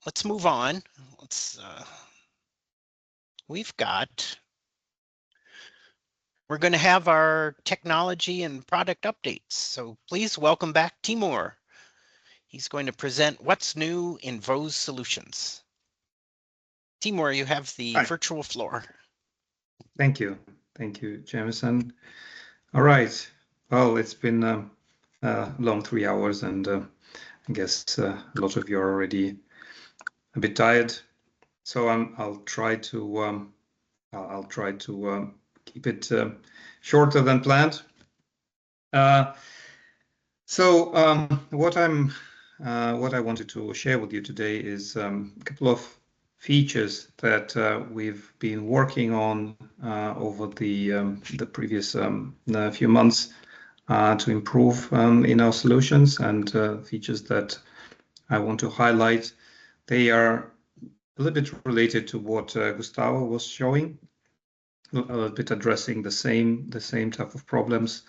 let's move on. We're going to have our technology and product updates. So please welcome back Timour. He's going to present what's new in Vose Solutions. Timour, you have the virtual floor. Thank you, Jameson. All right. Well, it's been a long 3 hours, and I guess a lot of you are already a bit tired. So I'll try to keep it shorter than planned. What I wanted to share with you today is a couple of features that we've been working on over the previous few months to improve in our solutions, and features that I want to highlight. They are a little bit related to what Gustavo was showing, a little bit addressing the same type of problems.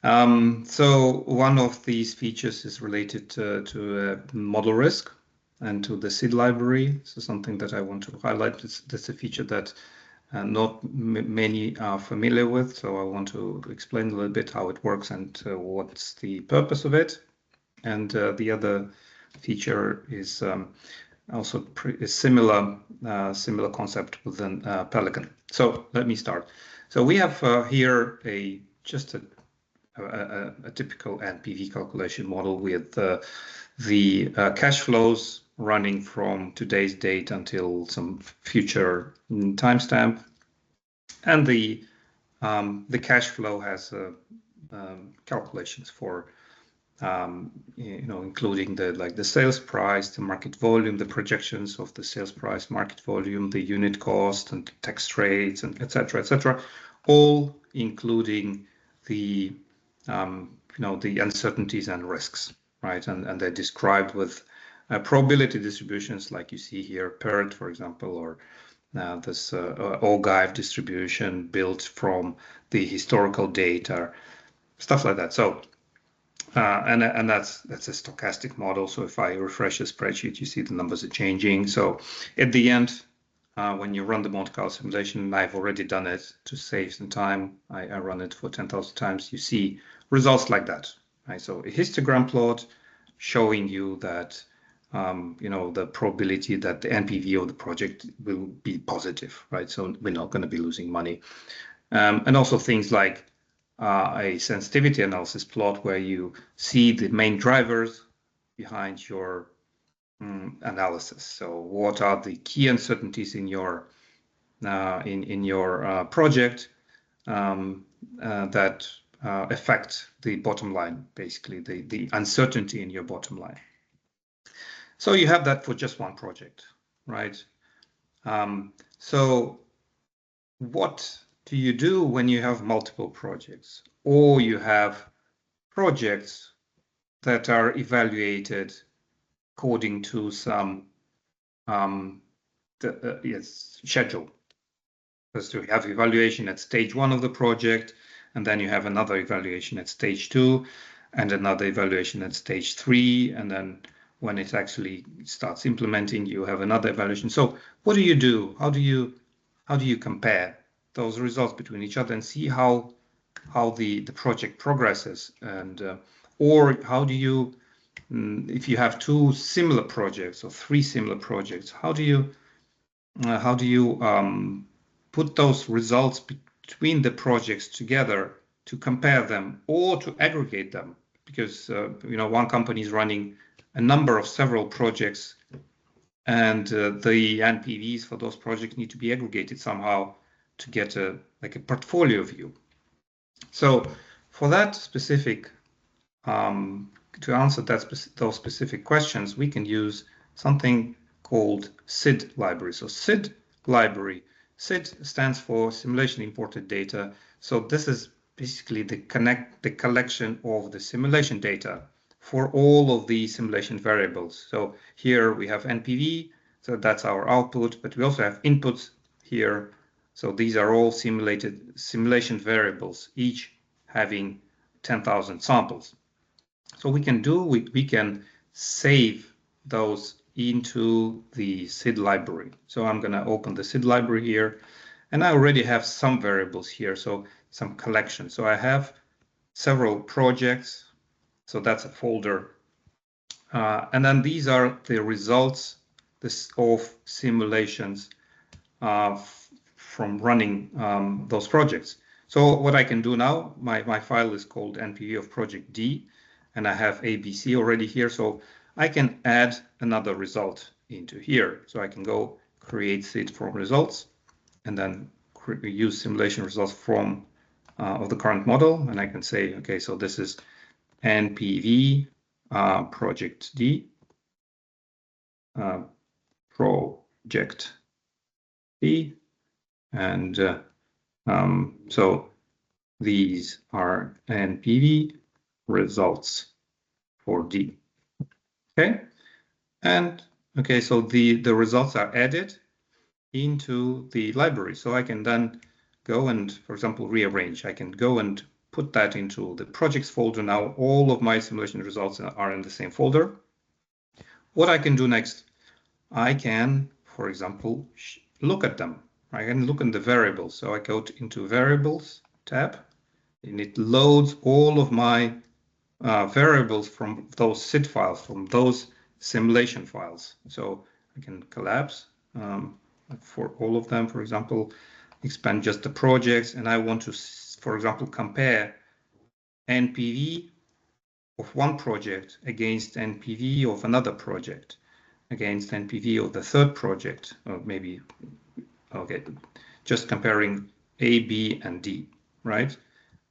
So one of these features is related to ModelRisk and to the SID library. So something that I want to highlight. That's a feature that not many are familiar with. So I want to explain a little bit how it works and what's the purpose of it. And the other feature is also a similar concept within Pelican. So let me start. So we have here just a typical NPV calculation model with the cash flows running from today's date until some future timestamp, and the cash flow has calculations for including the sales price, the market volume, the projections of the sales price, market volume, the unit cost, and tax rates, and etc., all including the the uncertainties and risks, right? And they're described with probability distributions, like you see here, PERT, for example, or this OGIVE distribution built from the historical data, stuff like that. So, and that's a stochastic model. So if I refresh the spreadsheet, you see the numbers are changing. So at the end, when you run the Monte Carlo simulation, I've already done it to save some time. I run it for 10,000 times. You see results like that, right? So a histogram plot showing you that the probability that the NPV of the project will be positive, right? So we're not going to be losing money, and also things like a sensitivity analysis plot where you see the main drivers behind your analysis. So what are the key uncertainties in your project that affect the bottom line, basically the uncertainty in your bottom line. So you have that for just one project, right? So what do you do when you have multiple projects, or you have projects that are evaluated according to some schedule? Because you have evaluation at stage 1 of the project, and then you have another evaluation at stage 2, and another evaluation at stage 3, and then when it actually starts implementing, you have another evaluation. So what do you do? How do you compare those results between each other and see how the project progresses? And or how do you, if you have 2 similar projects or 3 similar projects, how do you put those results between the projects together to compare them or to aggregate them? Because one company is running a number of several projects, and the NPVs for those projects need to be aggregated somehow to get a portfolio view. So for that specific, to answer those specific questions, we can use something called SID library. So SID library, SID stands for Simulation Imported Data. So this is basically the collection of the simulation data for all of the simulation variables. So here we have NPV, so that's our output, but we also have inputs here. So these are all simulation variables, each having 10,000 samples. So we can save those into the SID library. So I'm going to open the SID library here, and I already have some variables here, so some collection. So I have several projects, so that's a folder. And then these are the results of simulations from running those projects. So what I can do now, my file is called NPV of project D, and I have ABC already here. So I can add another result into here. So I can go create SID from results, and then use simulation results from of the current model. And I can say, okay, so this is NPV project D, project D, and so these are NPV results for D. Okay, and okay, so the results are added into the library. So I can then go and, for example, rearrange. I can go and put that into the projects folder. Now all of my simulation results are in the same folder. What I can do next, I can, for example, look at them. I can look in the variables. So I go into variables tab, and it loads all of my variables from those SID files, from those simulation files. So I can collapse for all of them, for example, expand just the projects, and I want to, for example, compare NPV of one project against NPV of another project, against NPV of the third project, or maybe, okay, just comparing A, B, and D, right?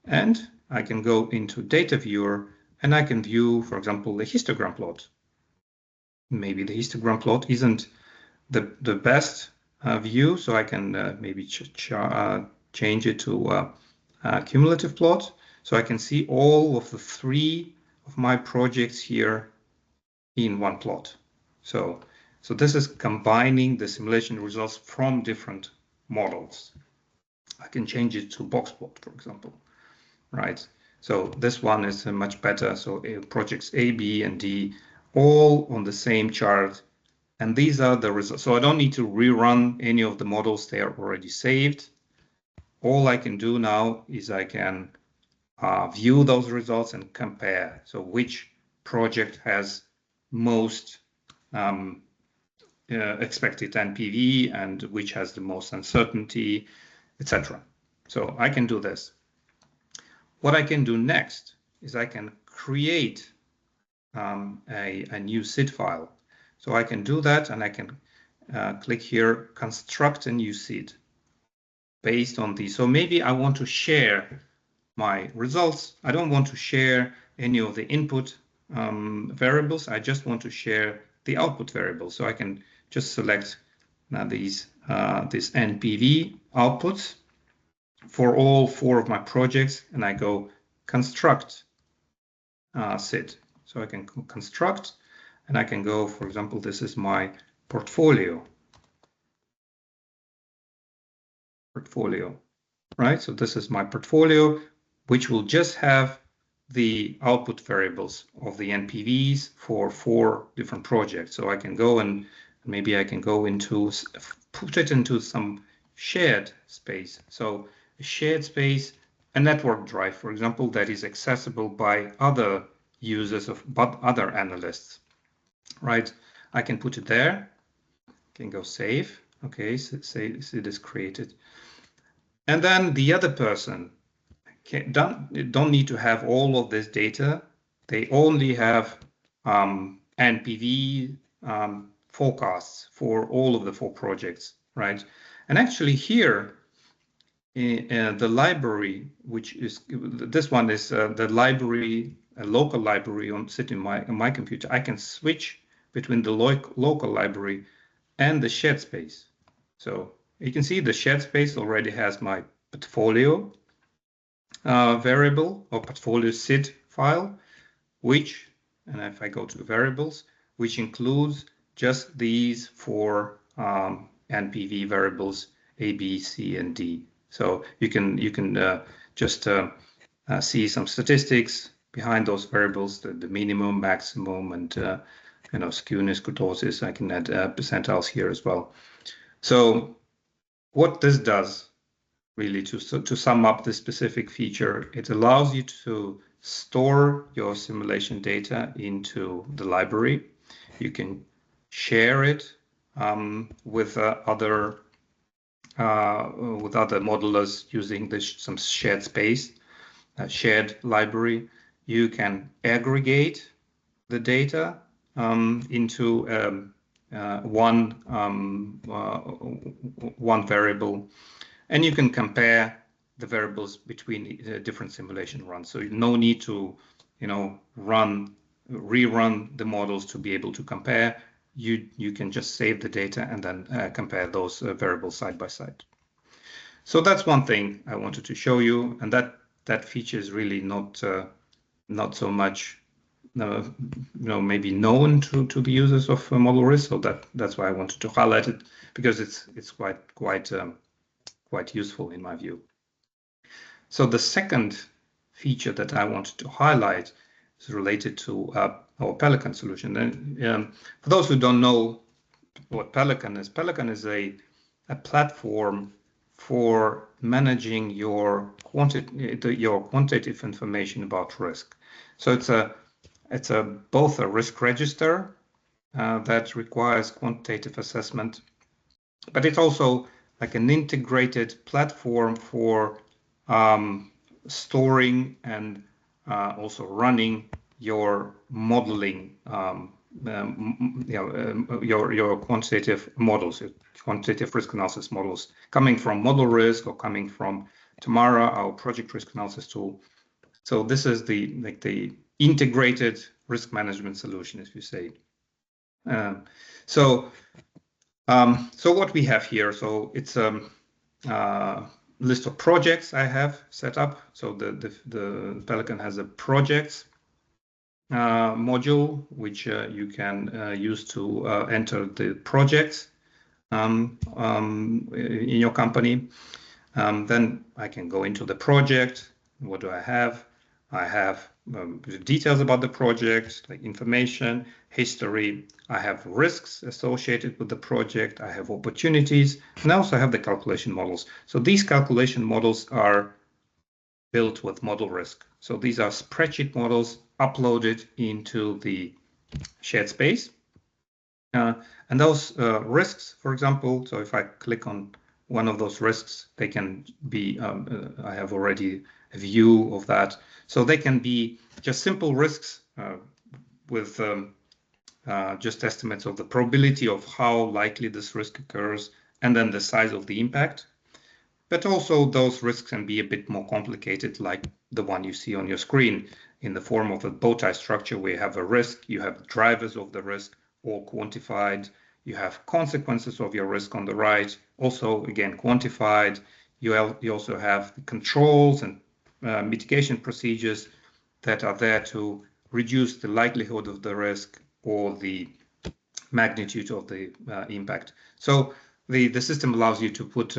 And I can go into data viewer, and I can view, for example, the histogram plot. Maybe the histogram plot isn't the best view, so I can maybe change it to a cumulative plot. So I can see all of the three of my projects here in one plot. So this is combining the simulation results from different models. I can change it to box plot, for example, right? So this one is much better. So projects A, B, and D all on the same chart. And these are the results. So I don't need to rerun any of the models. They are already saved. All I can do now is I can view those results and compare. So which project has most expected NPV and which has the most uncertainty, etc. So I can do this. What I can do next is I can create a new SID file. So I can do that, and I can click here, construct a new SID based on these. So maybe I want to share my results. I don't want to share any of the input variables. I just want to share the output variables. So I can just select now this NPV outputs for all four of my projects, and I go construct SID. So I can construct, and I can go, for example, this is my portfolio, right? So this is my portfolio, which will just have the output variables of the NPVs for 4 different projects. So I can go and maybe I can go into, put it into some shared space. So a shared space, a network drive, for example, that is accessible by other users but other analysts, right? I can put it there, can go save. Okay, so say it is created. And then the other person don't need to have all of this data. They only have NPV forecasts for all of the 4 projects, right? And actually here, the library, which is, this one is the library, a local library sitting on my computer. I can switch between the local library and the shared space. So you can see the shared space already has my portfolio variable or portfolio SID file, which, and if I go to variables, which includes just these 4 NPV variables, A, B, C, and D. So you can just see some statistics behind those variables, the minimum, maximum, and skewness, kurtosis. I can add percentiles here as well. So what this does, really, to sum up this specific feature, it allows you to store your simulation data into the library. You can share it with other modelers using some shared space, shared library. You can aggregate the data into one variable, and you can compare the variables between different simulation runs. So no need to, rerun the models to be able to compare. You can just save the data and then compare those variables side by side. So that's one thing I wanted to show you, and that feature is really not so much maybe known to the users of ModelRisk. So that's why I wanted to highlight it, because it's quite useful in my view. So the second feature that I wanted to highlight is related to our Pelican solution. And for those who don't know what Pelican is a platform for managing your quantitative information about risk. So it's both a risk register that requires quantitative assessment, but it's also like an integrated platform for storing and also running your modeling, your quantitative models, your quantitative risk analysis models, coming from ModelRisk or coming from Timour, our project risk analysis tool. So this is the integrated risk management solution, as you say. So what we have here, so it's a list of projects I have set up. So the Pelican has a projects module, which you can use to enter the projects in your company. Then I can go into the project. What do I have? I have details about the project, like information, history. I have risks associated with the project. I have opportunities, and I also have the calculation models. So these calculation models are built with ModelRisk. So these are spreadsheet models uploaded into the shared space. And those risks, for example, so if I click on one of those risks, they can be, I have already a view of that. So they can be just simple risks with just estimates of the probability of how likely this risk occurs, and then the size of the impact. But also those risks can be a bit more complicated, like the one you see on your screen, in the form of a bow tie structure where you have a risk, you have drivers of the risk, all quantified. You have consequences of your risk on the right, also again quantified. You also have the controls and mitigation procedures that are there to reduce the likelihood of the risk or the magnitude of the impact. So the system allows you to put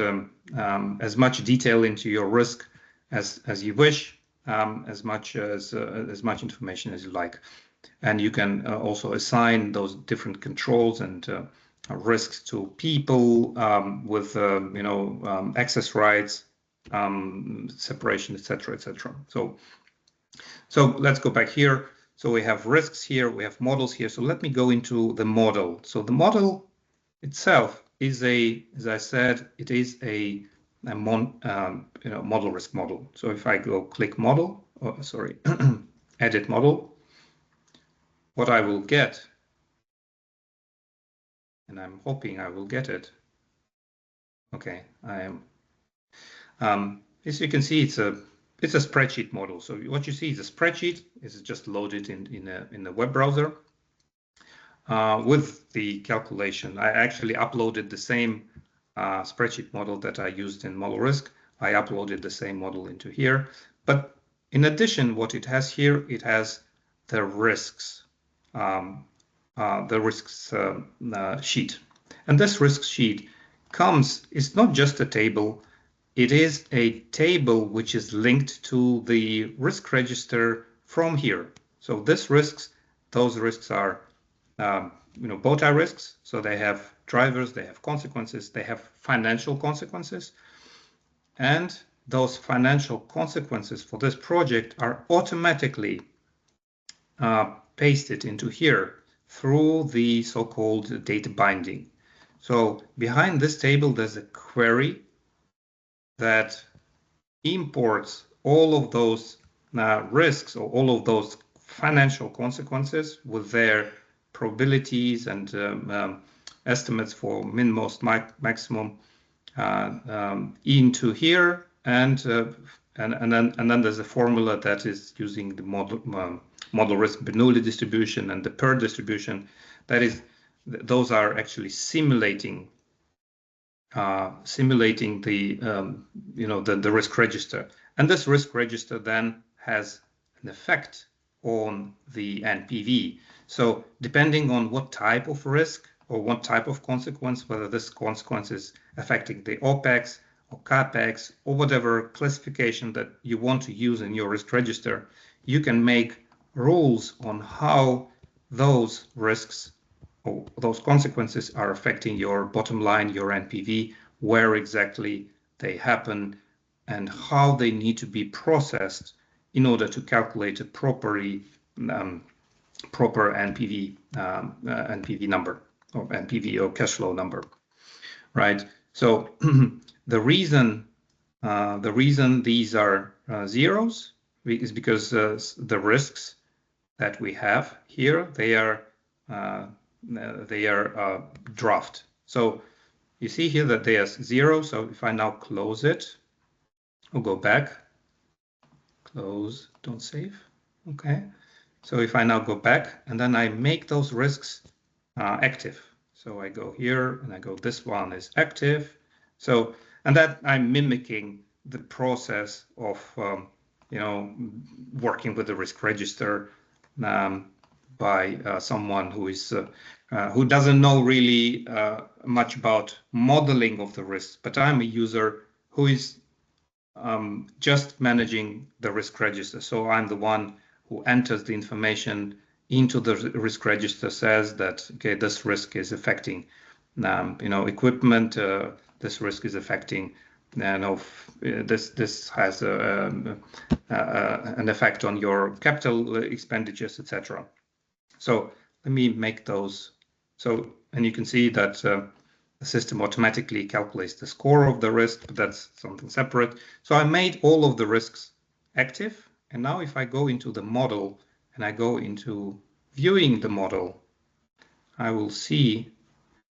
as much detail into your risk as you wish, as much information as you like. And you can also assign those different controls and risks to people with access rights, separation, etc., etc. So let's go back here. So we have risks here, we have models here. So let me go into the model. So the model itself is as I said, it is a model risk model. So if I go click model, edit model, what I will get, and I'm hoping I will get it. Okay, I am. As you can see, it's a spreadsheet model. So what you see is a spreadsheet. It's just loaded in a web browser with the calculation. I actually uploaded the same spreadsheet model that I used in ModelRisk. I uploaded the same model into here. But in addition, what it has here, it has the risks, sheet. And this risk sheet it's not just a table, it is a table which is linked to the risk register from here. So those risks are bow tie risks. So they have drivers, they have consequences, they have financial consequences. And those financial consequences for this project are automatically pasted into here through the so-called data binding. So behind this table, there's a query that imports all of those risks or all of those financial consequences with their probabilities and estimates for min, most, maximum into here, and then there's a formula that is using the model risk Bernoulli distribution and the PER distribution. That is, those are actually simulating the risk register, and this risk register then has an effect on the NPV. So depending on what type of risk or what type of consequence, whether this consequence is affecting the OPEX or CAPEX or whatever classification that you want to use in your risk register, you can make rules on how those risks or those consequences are affecting your bottom line, your NPV, where exactly they happen, and how they need to be processed in order to calculate a proper NPV number, or NPV or cash flow number, right? So the reason these are zeros is because the risks that we have here, they are draft. So you see here that they are zero. So if I now close it, I'll go back, close, don't save. Okay. So if I now go back and then I make those risks active. So I go here and I go, this one is active. So, and that I'm mimicking the process of, working with the risk register by someone who doesn't know really much about modeling of the risks, but I'm a user who is just managing the risk register. So I'm the one who enters the information into the risk register, says that, okay, this risk is affecting, equipment. This risk is affecting, this has an effect on your capital expenditures, etc. So let me make those. So, and you can see that the system automatically calculates the score of the risk, but that's something separate. So I made all of the risks active. And now if I go into the model and I go into viewing the model, I will see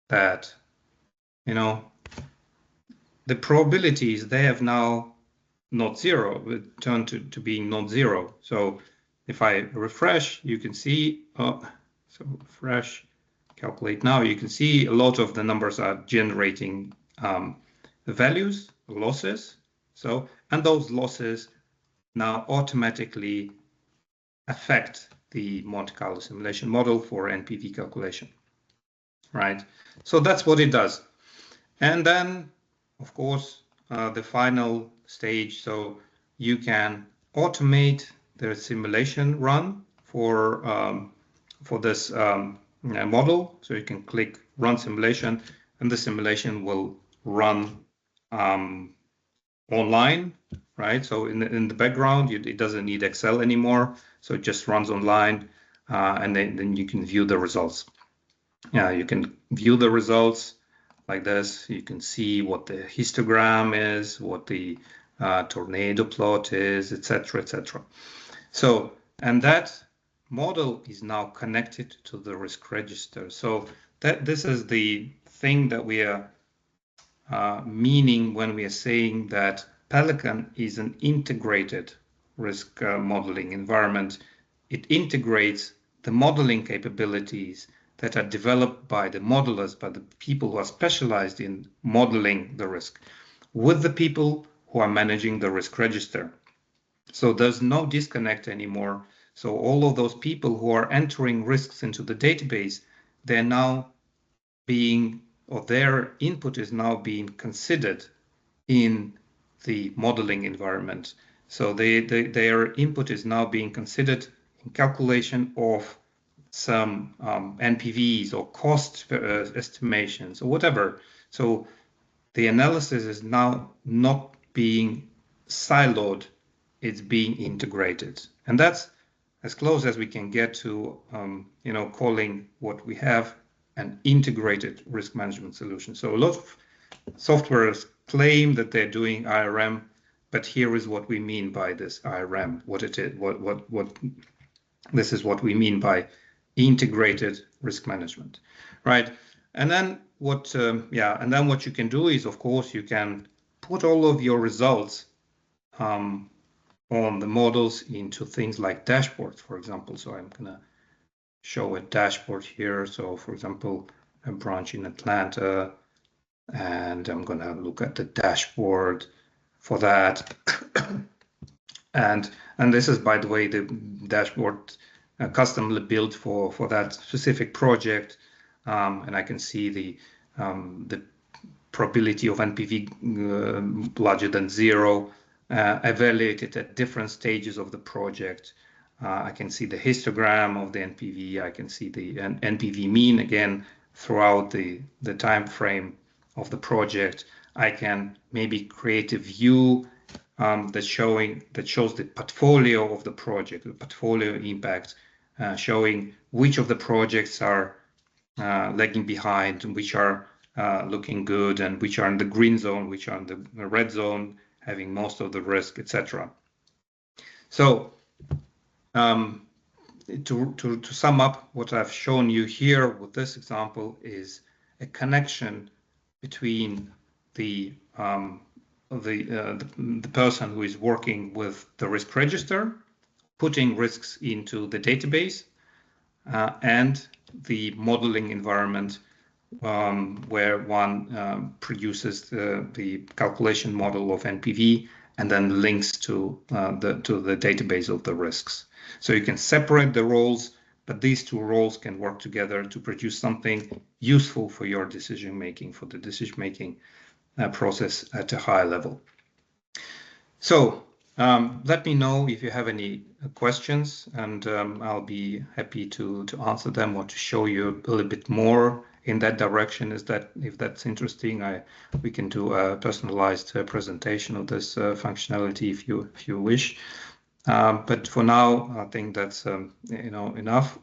that, the probabilities, they have now not zero, it turned to being not zero. So if I refresh, you can see, so refresh, calculate now, you can see a lot of the numbers are generating values, losses. So, and those losses now automatically affect the Monte Carlo simulation model for NPV calculation, right? So that's what it does. And then, of course, the final stage, so you can automate the simulation run for this model. So you can click run simulation, and the simulation will run online, right? So in the background, it doesn't need Excel anymore. So it just runs online, and then you can view the results. Yeah, you can view the results like this. You can see what the histogram is, what the tornado plot is, etc., etc. So, and that model is now connected to the risk register. So this is the thing that we are meaning when we are saying that Pelican is an integrated risk modeling environment. It integrates the modeling capabilities that are developed by the modelers, by the people who are specialized in modeling the risk, with the people who are managing the risk register. So there's no disconnect anymore. So all of those people who are entering risks into the database, they're now being, or their input is now being considered in the modeling environment. So their input is now being considered in calculation of some NPVs or cost estimations or whatever. So the analysis is now not being siloed, it's being integrated. And that's as close as we can get to calling what we have an integrated risk management solution. So a lot of softwares claim that they're doing IRM, but here is what we mean by this IRM, what it is, what this is what we mean by integrated risk management, right? And then what you can do is, of course, you can put all of your results on the models into things like dashboards, for example. So I'm gonna show a dashboard here. So for example, a branch in Atlanta, and I'm gonna look at the dashboard for that. and this is, by the way, the dashboard customly built for that specific project, and I can see the probability of NPV larger than 0, evaluated at different stages of the project. I can see the histogram of the NPV. I can see the NPV mean again throughout the time frame of the project. I can maybe create a view that shows the portfolio of the project, the portfolio impact, showing which of the projects are lagging behind, which are looking good, and which are in the green zone, which are in the red zone, having most of the risk, etc. So to sum up, what I've shown you here with this example is a connection between the person who is working with the risk register, putting risks into the database, and the modeling environment where one produces the calculation model of NPV and then links to the database of the risks. So you can separate the roles, but these two roles can work together to produce something useful for your decision making, for the decision making process at a high level. So let me know if you have any questions, and I'll be happy to answer them or to show you a little bit more in that direction. If that's interesting, we can do a personalized presentation of this functionality if you wish. But for now, I think that's enough.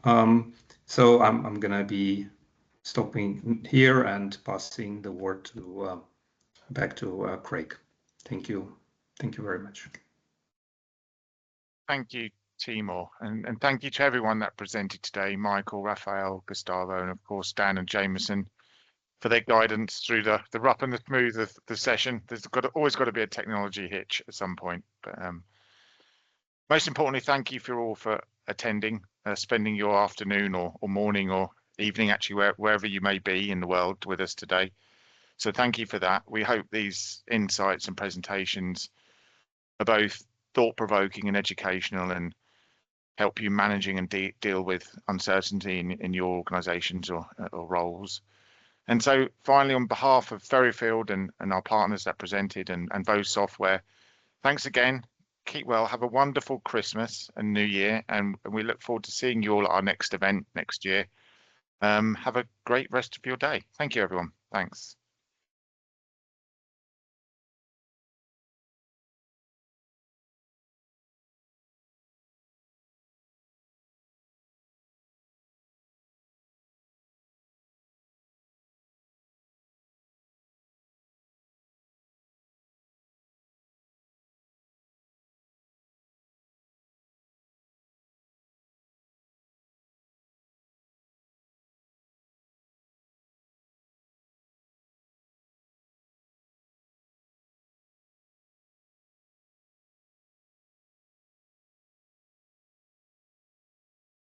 So I'm gonna be stopping here and passing the word to back to Craig. Thank you. Thank you very much. Thank you, Timour, and thank you to everyone that presented today, Michael, Raphael, Gustavo, and of course Dan and Jameson, for their guidance through the rough and the smooth of the session. There's always got to be a technology hitch at some point, but most importantly, thank you for attending, spending your afternoon or morning or evening, actually, wherever you may be in the world with us today. So thank you for that. We hope these insights and presentations are both thought-provoking and educational, and help you managing and deal with uncertainty in your organizations or roles. And so finally, on behalf of Ferryfield and our partners that presented and Vose Software, thanks again. Keep well, have a wonderful Christmas and New Year, and we look forward to seeing you all at our next event next year. Have a great rest of your day. Thank you, everyone. Thanks.